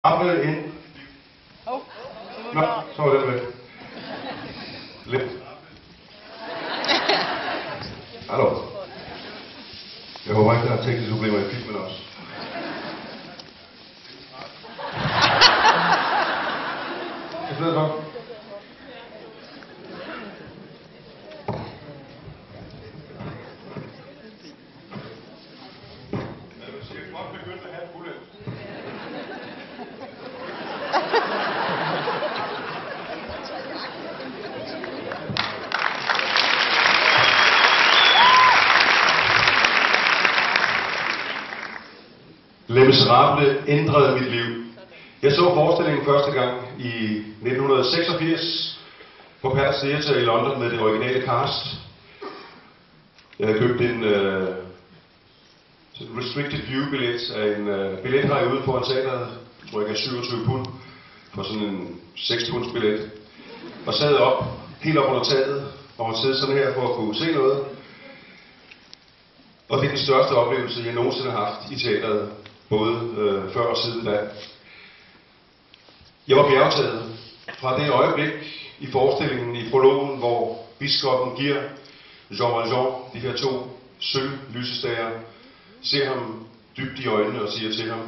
Miserable ind. Nå, så var det væk. Lidt. Hallo. Jeg håber ikke, der er tekniske problemer i filmen også. I stedet for. Les Miserable ændrede mit liv. Jeg så forestillingen første gang i 1986 på Palace Theatre i London med det originale cast. Jeg havde købt en restricted view billet af en billetrej ude foran teateret. Jeg tror jeg gav 27 pund for sådan en 6 punds billet. Og sad op, helt op under taget, og måtte sidde sådan her for at kunne se noget. Og det er den største oplevelse, jeg nogensinde har haft i teateret. Både før og siden da. Jeg var bjergtaget fra det øjeblik i forestillingen i prologen, hvor biskoppen giver Jean Valjean de her 2 sølvlysestager, ser ham dybt i øjnene og siger til ham: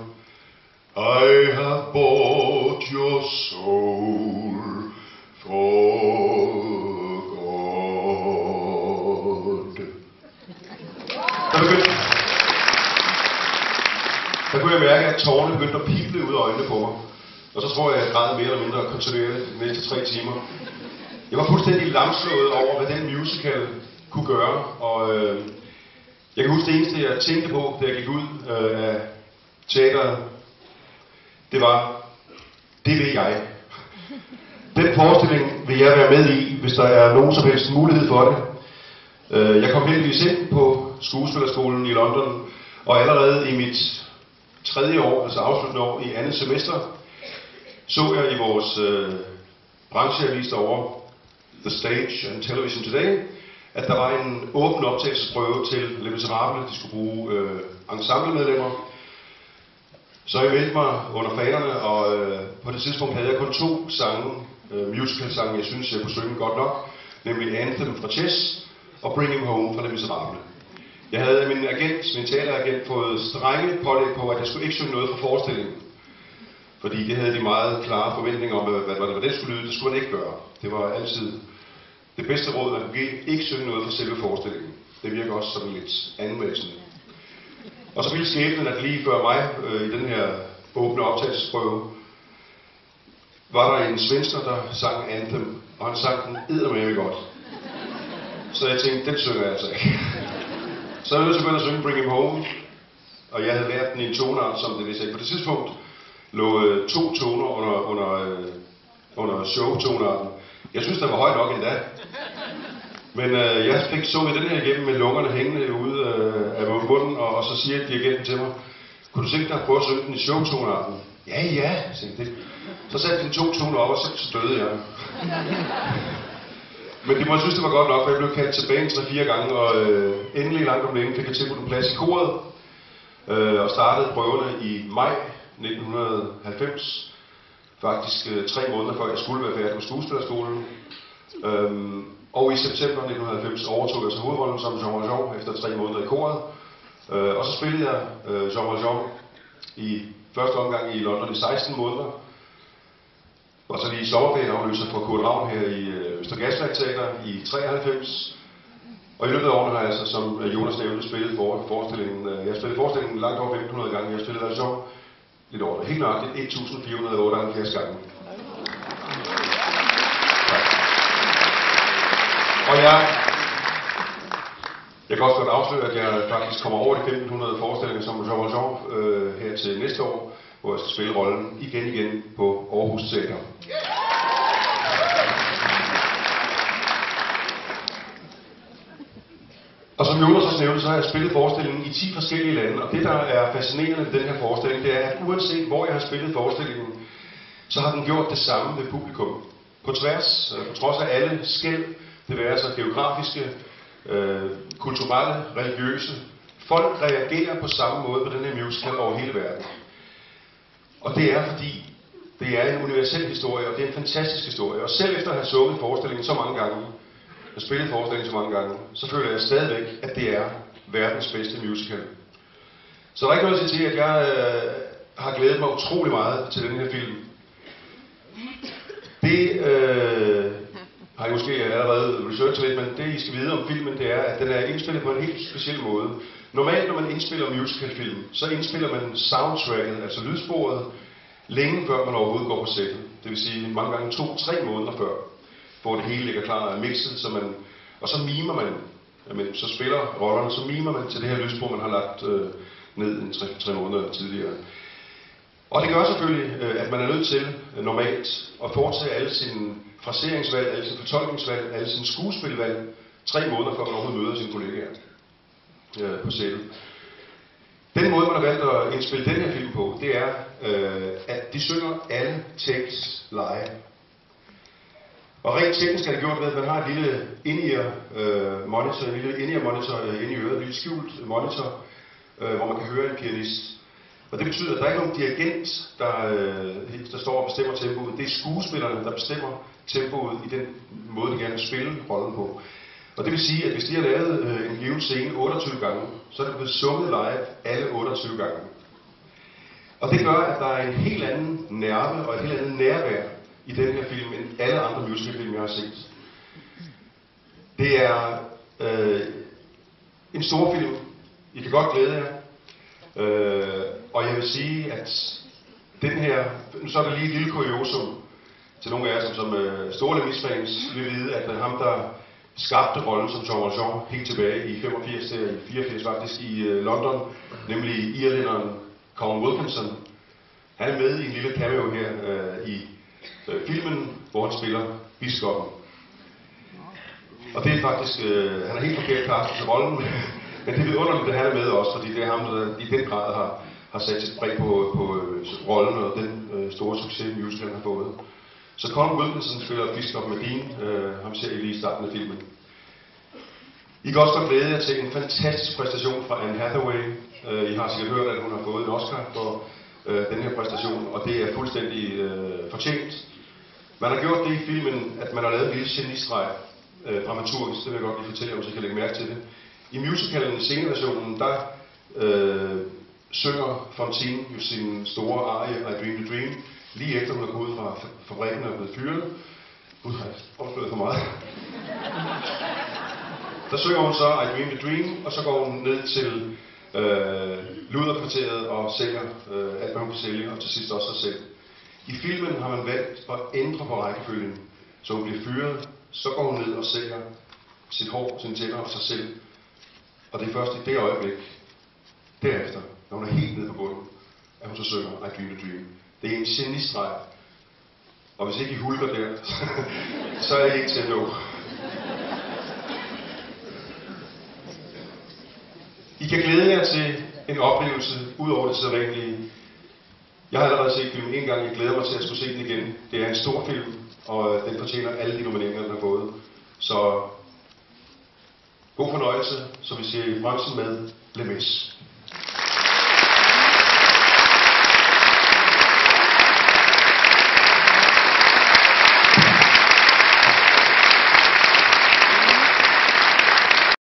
I have bought your soul for God. Der kunne jeg mærke, at tårerne begyndte at pible ud af øjnene på mig. Og så tror jeg, at jeg græd mere eller mindre kontinuerligt de næste 3 timer. Jeg var fuldstændig lamslået over, hvad den musical kunne gøre. Og jeg kan huske det eneste, jeg tænkte på, da jeg gik ud af teateret. Det var, det vil jeg. Den forestilling vil jeg være med i, hvis der er nogen som helst mulighed for det. Jeg kom heldigvis ind på skuespillerskolen i London, og allerede i mit 3. år, altså afsluttende år i 2. semester, så jeg i vores brancheavis derovre, The Stage and Television Today, at der var en åben optagelsesprøve til Les Miserable. De skulle bruge ensemblemedlemmer. Så jeg meldte mig under fanerne, og på det tidspunkt havde jeg kun 2 sange, musical-sange, jeg synes, jeg kunne synge godt nok, nemlig Anthem fra Chess og Bring Him Home fra Les Miserable. Jeg havde min teateragent, fået strenge pålæg på, at jeg skulle ikke synge noget fra forestillingen. Fordi det havde de meget klare forventninger om, hvad det skulle lyde. Det skulle man ikke gøre. Det var altid det bedste råd, man kunne give. Ikke synge noget fra selve forestillingen. Det virker også som lidt anmeldelsende. Og så ville skæbnen, at lige før mig i den her åbne optagelsesprøve, var der en svensker, der sang Anthem. Og han sang den eddermame godt. Så jeg tænkte, den synger jeg altså ikke. Så jeg nødt til at synge Bring Him Home, og jeg havde lært den i en toneart, som det vidste ikke. På det tidspunkt lå 2 toner under show-tonearten. Jeg synes, den var høj nok endda. Men jeg fik sunget den her igennem med lungerne hængende ude af munden, og så siger dirigenten til mig: kunne du tænke dig at prøve at synge den i show-tonearten? Ja, tænkte det. Så satte den 2 toner op, og så døde jeg. Men det må jeg synes, det var godt nok, for jeg blev kaldt tilbage 3-4 gange, og endelig langt om længe fik jeg tilbudt en plads i koret, og startede prøverne i maj 1990, faktisk 3 måneder før jeg skulle være færdig på skuespillerskolen. Og i september 1990 overtog jeg så hovedrollen som Jean Valjean efter 3 måneder i koret, og så spillede jeg Jean Valjean i første omgang i London i 16 måneder. Og så lige i sommerferien afløser på Kurt Ravn her i Østergasværk Teater i 93. Og i løbet af årene har jeg altså, som Jonas nævnte, spillet forestillingen. Jeg har spillet forestillingen langt over 1500 gange. Jeg har spillet Valjean lidt over det. Helt nøjagtigt 1478 gange. Og jeg kan også godt afsløre, at jeg faktisk kommer over de 1500 forestillinger som Jean Valjean her til næste år, hvor jeg skal spille rollen igen på Aarhus Teater. Og som Jonas også nævnte, så har jeg spillet forestillingen i 10 forskellige lande, og det der er fascinerende ved den her forestilling, det er, at uanset hvor jeg har spillet forestillingen, så har den gjort det samme ved publikum. På tværs, på trods af alle skel, det vil altså geografiske, kulturelle, religiøse. Folk reagerer på samme måde på den her musical over hele verden. Og det er fordi, Det er en universel historie, og det er en fantastisk historie. Og selv efter at have sunget forestillingen så mange gange, og spillet forestillingen så mange gange, så føler jeg stadigvæk, at det er verdens bedste musical. Så der er ikke noget at sige til, at jeg har glædet mig utrolig meget til den her film. Det har jeg måske allerede researchet lidt, men det I skal vide om filmen, det er, at den er indspillet på en helt speciel måde. Normalt, når man indspiller musicalfilm, så indspiller man soundtracket, altså lydsporet, længe før man overhovedet går på sættet. Det vil sige mange gange 2-3 måneder før, hvor det hele ligger klar og er mixet, og så mimer man, så spiller rollerne, så mimer man til det her lydspor, man har lagt ned 3 måneder tidligere. Og det gør selvfølgelig, at man er nødt til normalt at foretage alle sine fraseringsvalg, alle sine fortolkningsvalg, alle sine skuespilvalg 3 måneder før man overhovedet møder sine kollegaer på sættet. Den måde, man har valgt at indspille den her film på, det er, at de synger alle takes live. Og rent teknisk er det gjort ved, at man har et lille in-ear monitor, inde i øret, et lille skjult monitor, hvor man kan høre en pianist. Og det betyder, at der er ikke nogen dirigent, der står og bestemmer tempoet. Det er skuespillerne, der bestemmer tempoet i den måde, de gerne vil spille rollen på. Og det vil sige, at hvis de har lavet en given scene 28 gange, så er det blevet sunget live alle 28 gange. Og det gør, at der er en helt anden nerve og et helt andet nærvær i den her film, end alle andre musicalfilm, jeg har set. Det er en stor film. I kan godt glæde jer. Og jeg vil sige, at den her, så er der lige et lille kuriosum til nogle af jer, som store Lemis-fans vil vide, at ham, der skabte rollen som Jean Valjean helt tilbage i 85, i 84 faktisk, i London, nemlig irlænderen Colin Wilkinson. Han er med i en lille cameo her i filmen, hvor han spiller biskoppen. Og det er faktisk, han er helt forkert castet til rollen, men det er vidunderligt, at han er med også, fordi det er ham, der i den grad har sat sit præg på rollen og den store succes, musicalen har fået. Så Colin Wilkinson spiller biskop Medine, ham ser I lige i starten af filmen. I kan også godt glæde jer til en fantastisk præstation fra Anne Hathaway. I har sikkert hørt, at hun har fået en Oscar for den her præstation, og det er fuldstændig fortjent. Man har gjort det i filmen, at man har lavet en lille genistreg dramaturgisk, det vil jeg godt lige fortælle jer, hvis I kan lægge mærke til det. I musicalen, sceneversionen, der synger Fantine jo sin store arie I Dream the Dream, lige efter hun er gået ud fra fabrikken og er blevet fyret. Gud, har jeg afsløret for meget. Der synger hun så I Dream the Dream, og så går hun ned til luderkvarteret og sælger alt, hvad hun kan sælge, og til sidst også sig selv. I filmen har man valgt at ændre på rækkefølgen, så hun bliver fyret, så går hun ned og sælger sit hår, sine tænder og sig selv. Og det er først i det øjeblik, derefter, når hun er helt nede på bunden, at hun så synger I Dream the Dream. Det er en genistreg. Og hvis ikke I hulker der, så er I ikke til at nå. I kan glæde jer til en oplevelse ud over det sædvanlige. Jeg har allerede set filmen en gang, jeg glæder mig til at skulle se den igen. Det er en stor film, og den fortjener alle de nomineringer, den har fået. Så god fornøjelse, som vi siger i branchen med Lemis.